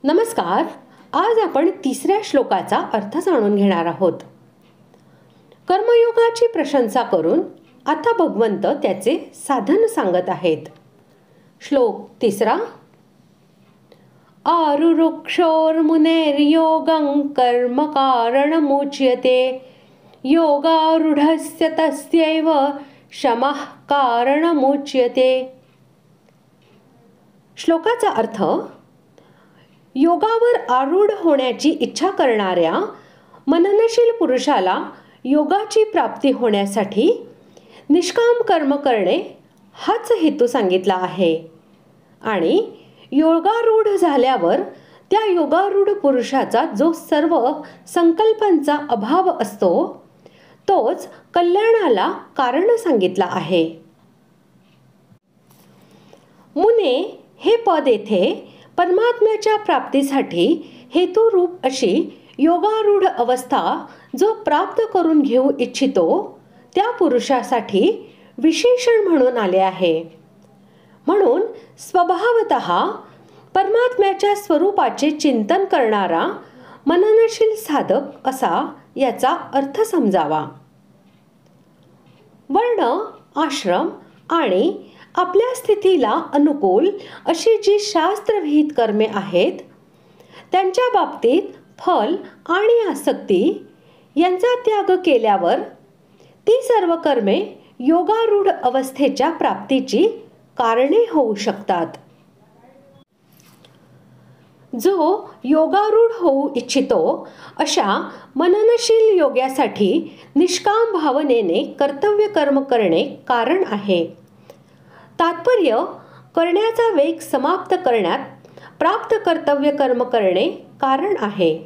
नमस्कार. आज आपण तिसऱ्या श्लोकाचा अर्थ जाणून घेणार आहोत. कर्मयोगाची प्रशंसा करून आता भगवंत त्याचे साधन सांगत आहेत. श्लोक तिसरा. आरुरुक्षोर्मुनेर्योगं कर्म कारणमुच्यते योगारूढस्य तस्यैव शमः कारणमुच्यते. श्लोकाचा अर्थ: योगावर आरूढ होण्याची इच्छा करणाऱ्या मननशील पुरुषाला योगाची प्राप्ती होण्यासाठी निष्काम कर्म करणे हाच हेतू सांगितला आहे. आणि योगारूढ झाल्यावर त्या योगारूढ पुरुषाचा जो सर्व संकल्पांचा अभाव असतो तोच कल्याणाला कारण सांगितला आहे. मुने हे पद येथे परमात्म्याच्या प्राप्तीसाठी हेतुरूप अशी योगारूढ अवस्था जो प्राप्त करून घेऊ इच्छितो त्या पुरुषासाठी विशेषण म्हणून आले आहे. म्हणून स्वभावतः परमात्म्याच्या स्वरूपाचे चिंतन करणारा मननशील साधक असा याचा अर्थ समजावा. वर्ण, आश्रम आणि आपल्या स्थितीला अनुकूल अशी जी शास्त्रविहित कर्मे आहेत त्यांच्या बाबतीत फल आणि आसक्ती यांचा त्याग केल्यावर ती सर्व कर्मे योगारूढ अवस्थेच्या प्राप्तीची कारणे होऊ शकतात. जो योगारूढ होऊ इच्छितो अशा मननशील योग्यासाठी निष्काम भावनेने कर्तव्य कर्म करणे कारण आहे. तात्पर्य: करण्याचा वेग समाप्त करण्यात प्राप्त कर्तव्य कर्म करणे कारण आहे.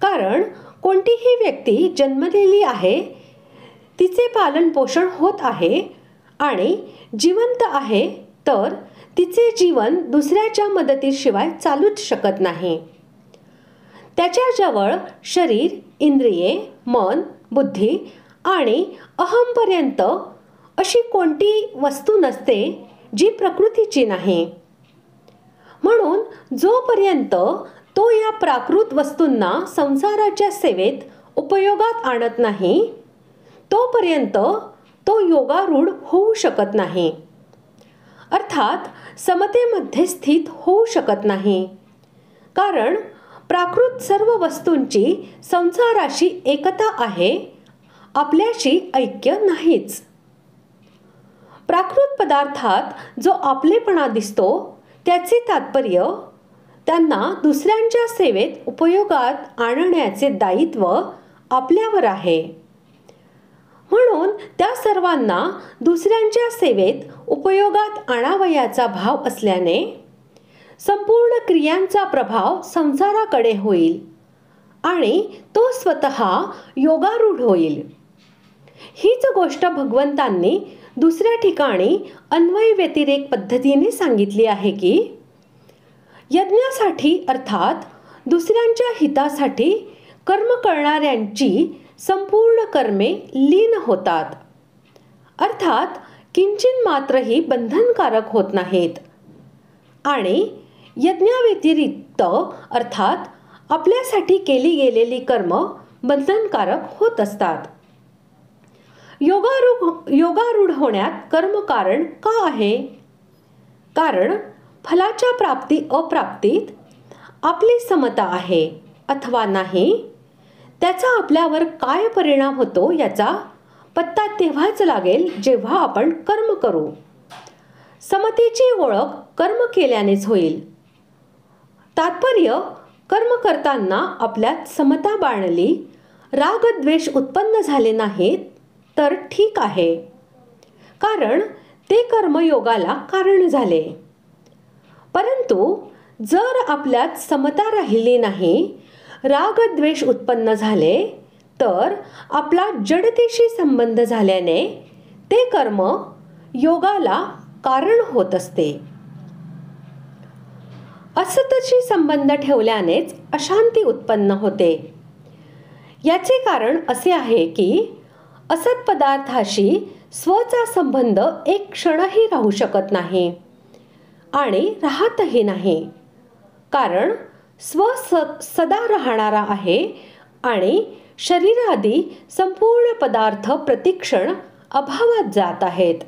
कारण कोणतीही व्यक्ती जन्मलेली आहे, तिचे पालन पोषण होत आहे आणि जिवंत आहे तर तिचे जीवन दुसऱ्याच्या मदतीशिवाय चालूच शकत नाही. त्याच्याजवळ शरीर, इंद्रिये, मन, बुद्धी आणि अहंपर्यंत अशी कोणती वस्तू नसते जी प्रकृतीची नाही. म्हणून जोपर्यंत तो या प्राकृत वस्तूंना संसाराच्या सेवेत उपयोगात आणत नाही तोपर्यंत तो योगारूढ होऊ शकत नाही. अर्थात समतेमध्ये स्थित होऊ शकत नाही. कारण प्राकृत सर्व वस्तूंची संसाराशी एकता आहे, आपल्याशी ऐक्य नाहीच. प्राकृत पदार्थात जो आपलेपणा दिसतो त्याचे तात्पर्य त्यांना दुसऱ्यांच्या सेवेत उपयोगात आणण्याचे दायित्व आपल्यावर आहे. म्हणून त्या सर्वांना दुसऱ्यांच्या सेवेत उपयोगात आणावयाचा भाव असल्याने संपूर्ण क्रियांचा प्रभाव संसाराकडे होईल आणि तो स्वतः योगारूढ होईल. हीच गोष्ट भगवंतांनी दुसऱ्या ठिकाणी अन्वय व्यतिरेक पद्धतीने सांगितली आहे की यज्ञासाठी अर्थात दुसऱ्यांच्या हितासाठी कर्म करणाऱ्यांची संपूर्ण कर्मे लीन होतात. अर्थात किंचित मात्रही बंधनकारक होत नाहीत. आणि यज्ञाव्यतिरिक्त अर्थात आपल्यासाठी केली गेलेली कर्म बंधनकारक होत असतात. योगारूढ होण्यात कर्म कारण का आहे? कारण फलाच्या प्राप्ती अप्राप्तीत आपली समता आहे अथवा नाही त्याचा आपल्यावर काय परिणाम होतो याचा पत्ता तेव्हाच लागेल जेव्हा आपण कर्म करू. समतेची ओळख कर्म केल्यानेच होईल. तात्पर्य: कर्म करताना आपल्यात समता बाळगली, राग द्वेष उत्पन्न झाले नाहीत तर ठीक आहे, कारण ते कर्मयोगाला कारण झाले. परंतु जर आपल्यात समता राहिली नाही, राग द्वेष उत्पन्न झाले तर आपला जडतेशी संबंध झाल्याने ते कर्म योगाला कारण होत असते. असतशी संबंध ठेवल्यानेच अशांती उत्पन्न होते. याचे कारण असे आहे की असत पदार्थाशी स्वचा संबंध एक क्षणही राहू शकत नाही आणि राहतही नाही. कारण सदा राहणारा आहे आणि शरीरादी संपूर्ण पदार्थ प्रतिक्षण अभावात जात आहेत.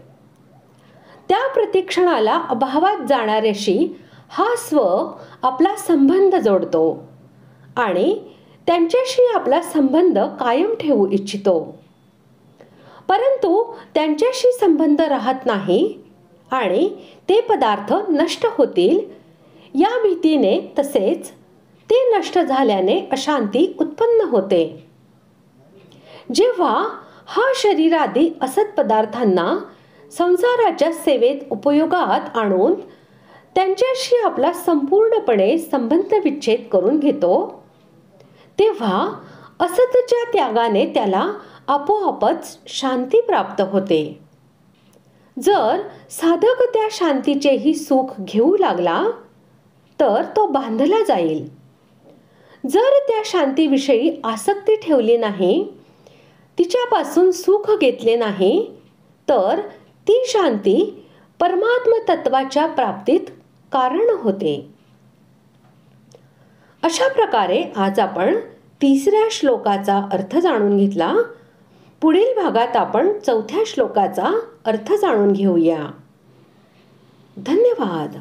त्या प्रतिक्षणाला अभावात जाणाऱ्याशी हा स्व आपला संबंध जोडतो आणि त्यांच्याशी आपला संबंध कायम ठेवू इच्छितो. परंतु त्यांच्याशी संबंध राहत नाही आणि ते पदार्थ नष्ट होतील या भीतीने, तसेच ते नष्ट झाल्याने अशांती उत्पन्न होते. जेव्हा हा शरीरादी असत पदार्थांना संसाराच्या सेवेत उपयोगात आणून त्यांच्याशी आपला संपूर्णपणे संबंध विच्छेद करून घेतो, तेव्हा असतच्या त्यागाने त्याला आपोआपच शांती प्राप्त होते. जर साधक त्या शांतीचेही सुख घेऊ लागला तर तो बांधला जाईल. जर त्या शांतीविषयी आसक्ती ठेवली नाही, तिच्यापासून सुख घेतले नाही, तर ती शांती परमात्म तत्वाच्या प्राप्तीत कारण होते. अशा प्रकारे आज आपण 3ऱ्या श्लोकाचा अर्थ जाणून घेतला. पुढील भागात आपण 4थ्या श्लोकाचा अर्थ जाणून घेऊया. धन्यवाद.